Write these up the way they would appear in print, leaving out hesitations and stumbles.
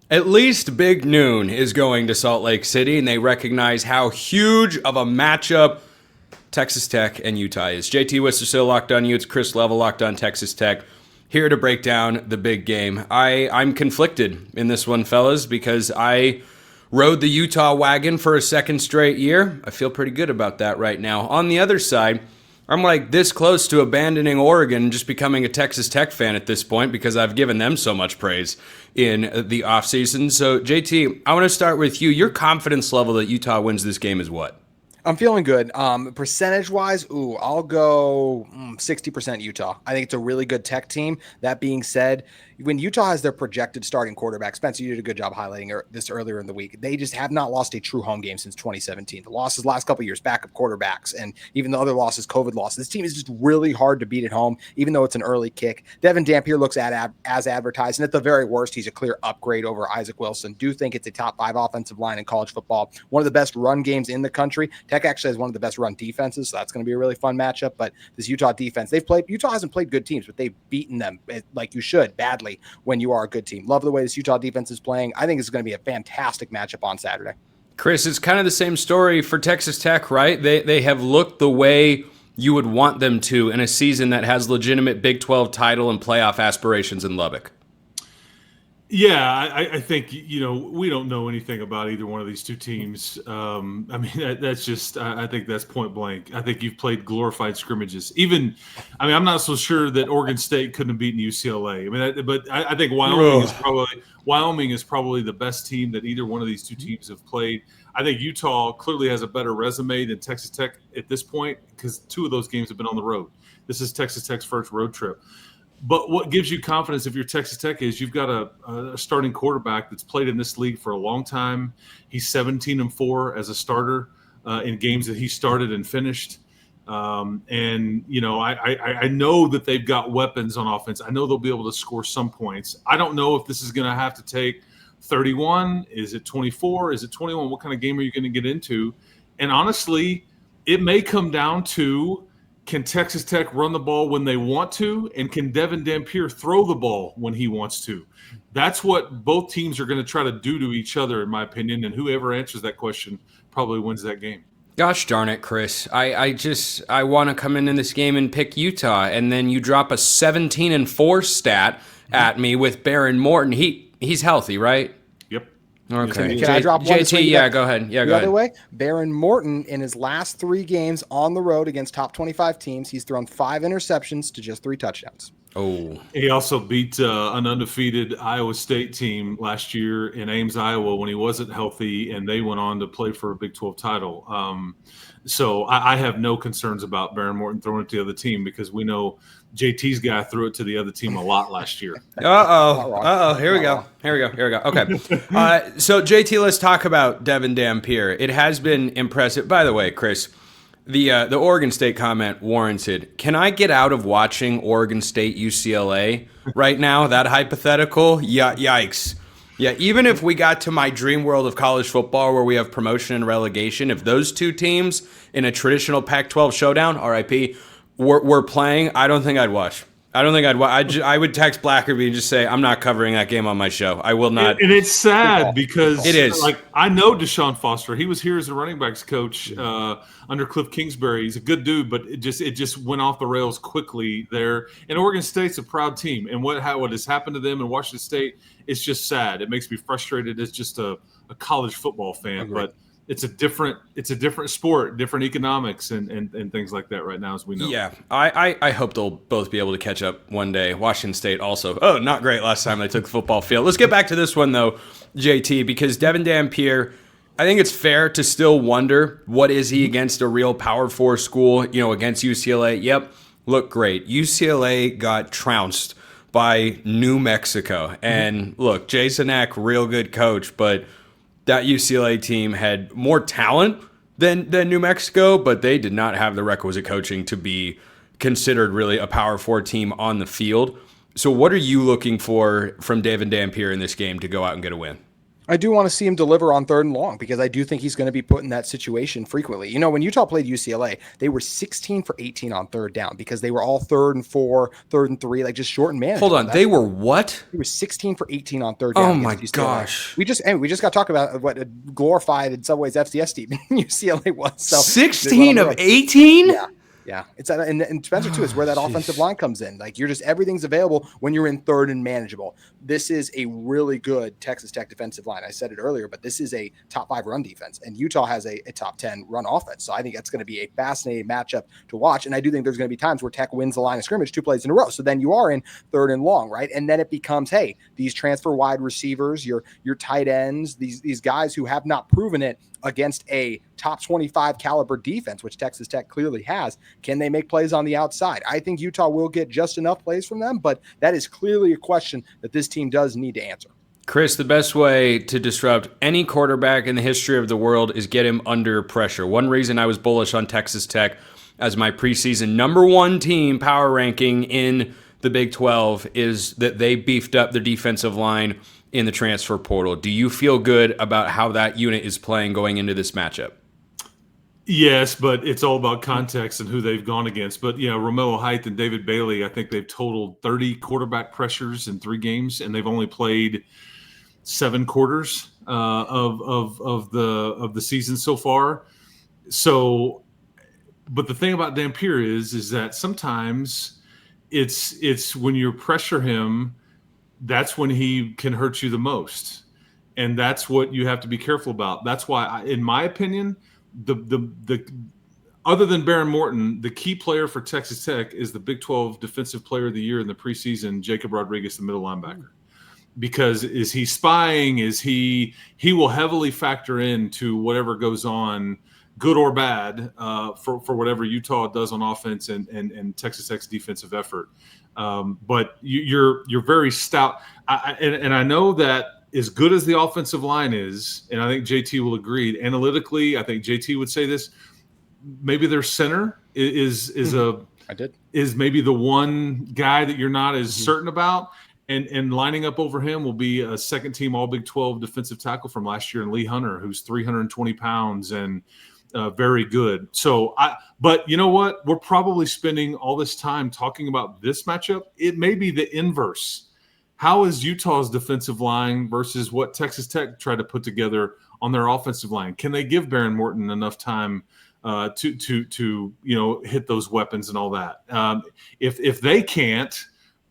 At least Big Noon is going to Salt Lake City, and they recognize how huge of a matchup Texas Tech and Utah is. JT Wistrcill locked on Utes, Chris Level locked on Texas Tech. Here to break down the big game. I'm conflicted in this one, fellas, because I rode the Utah wagon for a second straight year. I feel pretty good about that right now. On the other side, I'm like this close to abandoning Oregon and just becoming a Texas Tech fan at this point because I've given them so much praise in the offseason. So, JT, I want to start with you. Your confidence level that Utah wins this game is what? I'm feeling good. Percentage-wise, I'll go 60% Utah. I think it's a really good Tech team. That being said, when Utah has their projected starting quarterback, Spencer, you did a good job highlighting this earlier in the week. They just have not lost a true home game since 2017. The losses last couple of years, backup quarterbacks, and even the other losses, COVID losses. This team is just really hard to beat at home, even though it's an early kick. Devin Dampier looks as advertised, and at the very worst, he's a clear upgrade over Isaac Wilson. Do think it's a top 5 offensive line in college football. One of the best run games in the country. Tech actually has one of the best run defenses, so that's going to be a really fun matchup. But this Utah defense, Utah hasn't played good teams, but they've beaten them like you should badly when you are a good team. Love the way this Utah defense is playing. I think it's going to be a fantastic matchup on Saturday. Chris, it's kind of the same story for Texas Tech, right? They have looked the way you would want them to in a season that has legitimate Big 12 title and playoff aspirations in Lubbock. Yeah, I think, we don't know anything about either one of these two teams. That's just, I think that's point blank. I think you've played glorified scrimmages. I'm not so sure that Oregon State couldn't have beaten UCLA. But I think Wyoming is probably the best team that either one of these two teams have played. I think Utah clearly has a better resume than Texas Tech at this point because 2 of those games have been on the road. This is Texas Tech's first road trip. But what gives you confidence if you're Texas Tech is you've got a starting quarterback that's played in this league for a long time. He's 17-4 as a starter in games that he started and finished. I know that they've got weapons on offense. I know they'll be able to score some points. I don't know if this is going to have to take 31. Is it 24? Is it 21? What kind of game are you going to get into? And honestly, it may come down to, can Texas Tech run the ball when they want to? And can Devin Dampier throw the ball when he wants to? That's what both teams are going to try to do to each other, in my opinion. And whoever answers that question probably wins that game. Gosh darn it, Chris. I want to come in this game and pick Utah, and then you drop a 17-4 stat at me with Baron Morton. He's healthy, right? Yep. Okay. Can I drop one? JT, yeah, go ahead. Yeah, go ahead. The other way, Baron Morton, in his last 3 games on the road against top 25 teams, he's thrown 5 interceptions to just 3 touchdowns. Oh. He also beat an undefeated Iowa State team last year in Ames, Iowa, when he wasn't healthy, and they went on to play for a Big 12 title. So I have no concerns about Baron Morton throwing it to the other team because we know JT's guy threw it to the other team a lot last year. Here we go. Okay. So, JT, let's talk about Devin Dampier. It has been impressive. By the way, Chris, the Oregon State comment warranted. Can I get out of watching Oregon State UCLA right now? That hypothetical? Yeah, yikes. Yeah, even if we got to my dream world of college football where we have promotion and relegation, if those two teams in a traditional Pac-12 showdown, RIP, were playing, I don't think I'd watch. I would text Blackerby and just say, I'm not covering that game on my show. I will not. And it's sad because it is. Like, I know Deshaun Foster. He was here as a running backs coach under Cliff Kingsbury. He's a good dude, but it just went off the rails quickly there. And Oregon State's a proud team. And what has happened to them in Washington State, it's just sad. It makes me frustrated as just a college football fan. But it's a different sport, different economics and things like that right now, as we know. Yeah, I hope they'll both be able to catch up one day. Washington State also. Oh, not great last time they took the football field. Let's get back to this one, though, JT, because Devin Dampier, I think it's fair to still wonder, what is he against a real Power 4 school, against UCLA? Yep, look great. UCLA got trounced by New Mexico. And look, Jason Eck, real good coach, but that UCLA team had more talent than New Mexico, but they did not have the requisite coaching to be considered really a Power 4 team on the field. So what are you looking for from Devin Dampier in this game to go out and get a win? I do want to see him deliver on 3rd and long because I do think he's going to be put in that situation frequently. You know, when Utah played UCLA, they were 16 for 18 on 3rd down because they were all 3rd and 4, 3rd and 3, like just short and manageable. Hold on, they were what? They were 16 for 18 on 3rd down. Oh my UCLA. gosh. We just got to talk about what a glorified in some ways FCS team UCLA was. So 16 of 18? Yeah. Yeah, it's and Spencer too is where that offensive line comes in. Like everything's available when you're in 3rd and manageable. This is a really good Texas Tech defensive line. I said it earlier, but this is a top 5 run defense, and Utah has a top 10 run offense. So I think that's going to be a fascinating matchup to watch. And I do think there's going to be times where Tech wins the line of scrimmage 2 plays in a row. So then you are in 3rd and long, right? And then it becomes, hey, these transfer wide receivers, your tight ends, these guys who have not proven it against a top 25 caliber defense, which Texas Tech clearly has. Can they make plays on the outside? I think Utah will get just enough plays from them, but that is clearly a question that this team does need to answer. Chris, the best way to disrupt any quarterback in the history of the world is get him under pressure. One reason I was bullish on Texas Tech as my preseason number 1 team power ranking in the Big 12 is that they beefed up their defensive line in the transfer portal. Do you feel good about how that unit is playing going into this matchup? Yes, but it's all about context and who they've gone against. But yeah, Romello Height and David Bailey, I think they've totaled 30 quarterback pressures in 3 games, and they've only played 7 quarters of the season so far. So, but the thing about Dampier is that sometimes it's when you pressure him, that's when he can hurt you the most. And that's what you have to be careful about. That's why, in my opinion, the other than Baron Morton, the key player for Texas Tech is the Big 12 Defensive Player of the Year in the preseason, Jacob Rodriguez, the middle linebacker. Because is he spying? Is he will heavily factor into whatever goes on, good or bad, for whatever Utah does on offense and Texas Tech's defensive effort. But you're very stout, and I know that as good as the offensive line is, and I think JT will agree. Analytically, I think JT would say this. Maybe their center is maybe the one guy that you're not as certain about, and lining up over him will be a 2nd-team All Big 12 defensive tackle from last year, and Lee Hunter, who's 320 pounds and very good. So, but you know what? We're probably spending all this time talking about this matchup. It may be the inverse. How is Utah's defensive line versus what Texas Tech tried to put together on their offensive line? Can they give Baron Morton enough time to hit those weapons and all that? If they can't,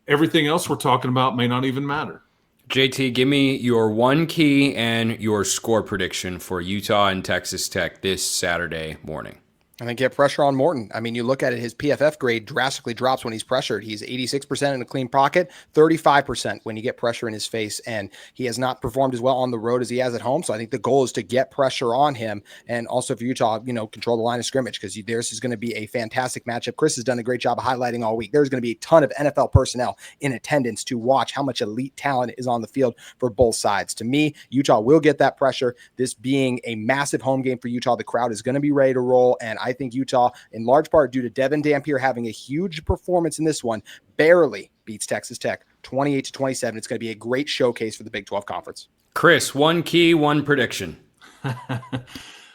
everything else we're talking about may not even matter. JT, give me your 1 key and your score prediction for Utah and Texas Tech this Saturday morning. I think get pressure on Morton. I mean, you look at it, his PFF grade drastically drops when he's pressured. He's 86% in a clean pocket, 35% when you get pressure in his face, and he has not performed as well on the road as he has at home. So I think the goal is to get pressure on him, and also for Utah, control the line of scrimmage, because theirs is going to be a fantastic matchup. Chris has done a great job of highlighting all week. There's going to be a ton of NFL personnel in attendance to watch how much elite talent is on the field for both sides. To me, Utah will get that pressure. This being a massive home game for Utah, the crowd is going to be ready to roll, and I think Utah, in large part due to Devin Dampier having a huge performance in this one, barely beats Texas Tech 28-27. It's going to be a great showcase for the Big 12 Conference. Chris, 1 key, 1 prediction.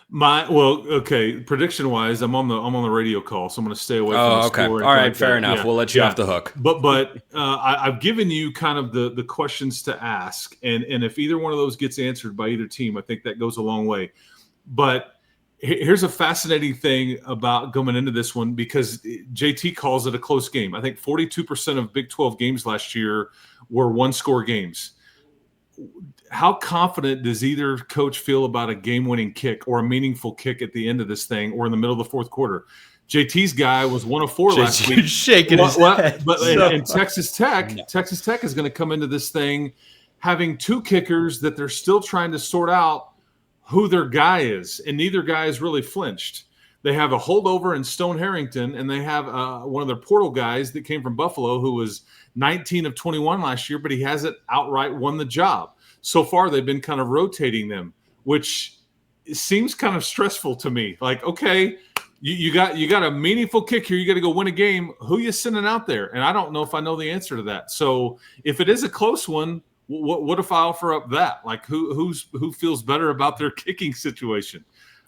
Prediction wise, I'm on the radio call, so I'm going to stay away from the okay. score. All right, fair enough. Yeah. We'll let you off the hook. But I've given you kind of the questions to ask, and if either one of those gets answered by either team, I think that goes a long way. But here's a fascinating thing about going into this one, because JT calls it a close game. I think 42% of Big 12 games last year were 1-score games. How confident does either coach feel about a game-winning kick or a meaningful kick at the end of this thing or in the middle of the fourth quarter? JT's guy was 1 of 4 last week. Shaking his head. But in Texas Tech is going to come into this thing having 2 kickers that they're still trying to sort out who their guy is, and neither guy is really flinched. They have a holdover in Stone Harrington, and they have one of their portal guys that came from Buffalo who was 19 of 21 last year, but he hasn't outright won the job. So far, they've been kind of rotating them, which seems kind of stressful to me. Like, okay, you got a meaningful kick here. You got to go win a game. Who you sending out there? And I don't know if I know the answer to that. So if it is a close one, What if I offer up that? Like who feels better about their kicking situation?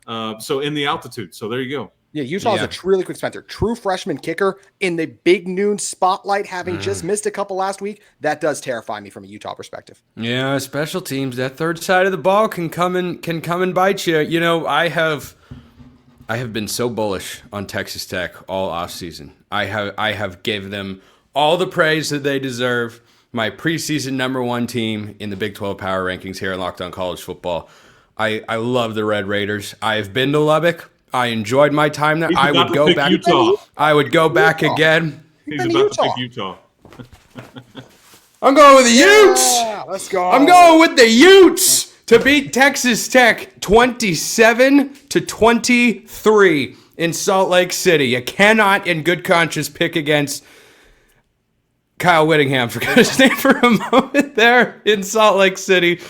So in the altitude. So there you go. Yeah, Utah's really quick, Spencer. True freshman kicker in the big noon spotlight, having just missed a couple last week. That does terrify me from a Utah perspective. Yeah, special teams. That third side of the ball can come and bite you. You know, I have been so bullish on Texas Tech all offseason. I have gave them all the praise that they deserve. My preseason number one team in the Big 12 power rankings here at Locked On College Football. I love the Red Raiders. I've been to Lubbock. I enjoyed my time there. I would go back. Utah. I would go back again. He's about to pick Utah. I'm going with the Utes. Let's go. I'm going with the Utes to beat Texas Tech 27-23 in Salt Lake City. You cannot, in good conscience, pick against Kyle Whittingham for his name for a moment there in Salt Lake City.